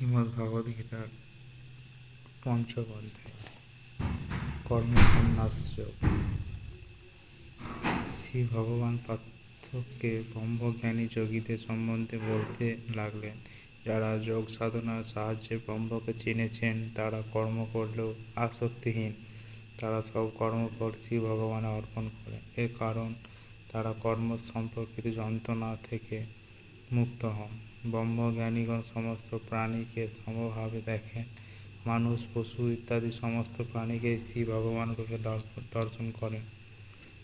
শ্রীমদ্ভগবদ্গীতার পঞ্চম অধ্যায় কর্মসন্ন্যাস যোগ। শ্রী ভগবান পার্থকে ব্রহ্মজ্ঞানী যোগীদের সম্বন্ধে বলতে লাগলেন। যারা যোগ সাধনার সাহায্যে ব্রহ্মকে চিনেছেন তারা কর্ম করলেও আসক্তিহীন। তারা সব কর্মফল শ্রী ভগবানে অর্পণ করেন। এর কারণ তারা কর্ম সম্পর্কিত যন্ত্রণা থেকে মুক্ত হন। ব্রহ্মজ্ঞানীগণ সমস্ত প্রাণীকে সমভাবে দেখেন। মানুষ, পশু ইত্যাদি সমস্ত প্রাণীকে শ্রী ভগবানকে দর্শন করেন।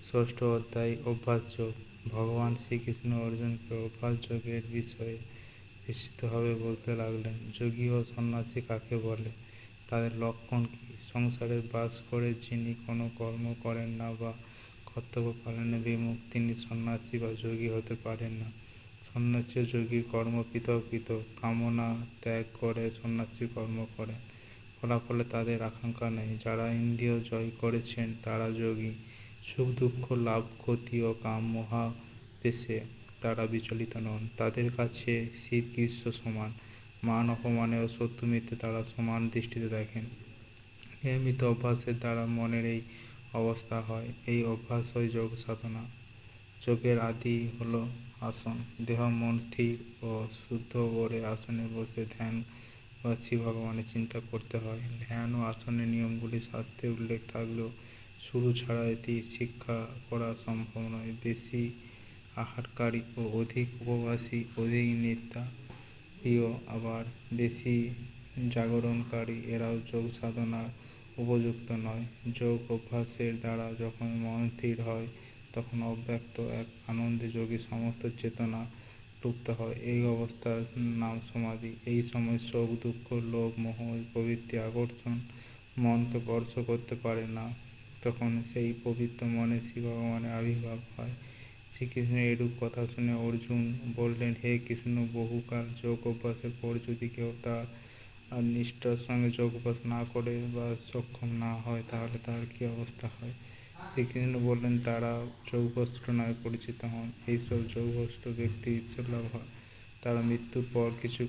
ষষ্ঠ অধ্যায় অভ্যাস যোগ। ভগবান শ্রীকৃষ্ণ অর্জুনকে অভ্যাস যোগের বিষয়ে বিস্তৃতভাবে বলতে লাগলেন। যোগী ও সন্ন্যাসী কাকে বলে, তাদের লক্ষণ কী? সংসারে বাস করে যিনি কোনো কর্ম করেন না বা কর্তব্য পালনে বিমুখ, তিনি সন্ন্যাসী বা যোগী হতে পারেন না। সন্ন্যাসী ও যোগীর কর্ম পৃথক পৃথক। কামনা ত্যাগ করে সন্ন্যাসী কর্ম করেন, ফলাফলে তাদের আকাঙ্ক্ষা নেই। যারা ইন্দ্রিয় জয় করেছেন তারা যোগী। সুখ দুঃখ, লাভ ক্ষতি ও কাম মোহাবেশে তারা বিচলিত নন। তাদের কাছে শ্রীকৃষ্ণ সমান। মান অপমানে ও শত্রু মিত্রে তারা সমান দৃষ্টিতে দেখেন। নিয়মিত অভ্যাসের দ্বারা মনের এই অবস্থা হয়। এই অভ্যাসই যোগ সাধনা। যোগের আদি হল আসন। দেহ মন স্থির ও শুদ্ধ করে আসনে বসে ধ্যান বা শ্রী ভগবানের চিন্তা করতে হয়। ধ্যান ও আসনের নিয়মগুলি শাস্ত্রে উল্লেখ থাকলেও শুরু ছাড়া এটি শিক্ষা করা সম্ভব নয়। বেশি আহারকারী ও অধিক উপবাসী অধিক নিদ্রাপ্রিয়, আবার বেশি জাগরণকারী এরাও যোগ সাধনার উপযুক্ত নয়। যোগ অভ্যাসের দ্বারা যখন মন স্থির হয় তখন অব্যক্ত এক আনন্দে যোগী সমস্ত চেতনা লুপ্ত হয়। এই অবস্থার নাম সমাধি। এই সময় শোক দুঃখ লোভ মোহ প্রভৃতি আকর্ষণ মনকে স্পর্শ করতে পারে না। তখন সেই পবিত্র মনে শ্রী ভগবানের আবির্ভাব হয়। শ্রীকৃষ্ণের এরূপ কথা শুনে অর্জুন বললেন, হে কৃষ্ণ, বহুকাল যোগ অভ্যাসের পর যদি কেউ তার নিষ্ঠার সঙ্গে যোগ অভ্যাস না করে বা সক্ষম না হয় তাহলে তার কী অবস্থা হয়? শ্রীকৃষ্ণ বললেন, তারা যোগভ্রষ্ট নামে পরিচিত হন। এইসব যোগভ্রষ্ট ব্যক্তি ঈশ্বর লাভ হয়। তারা মৃত্যুর পর কিছু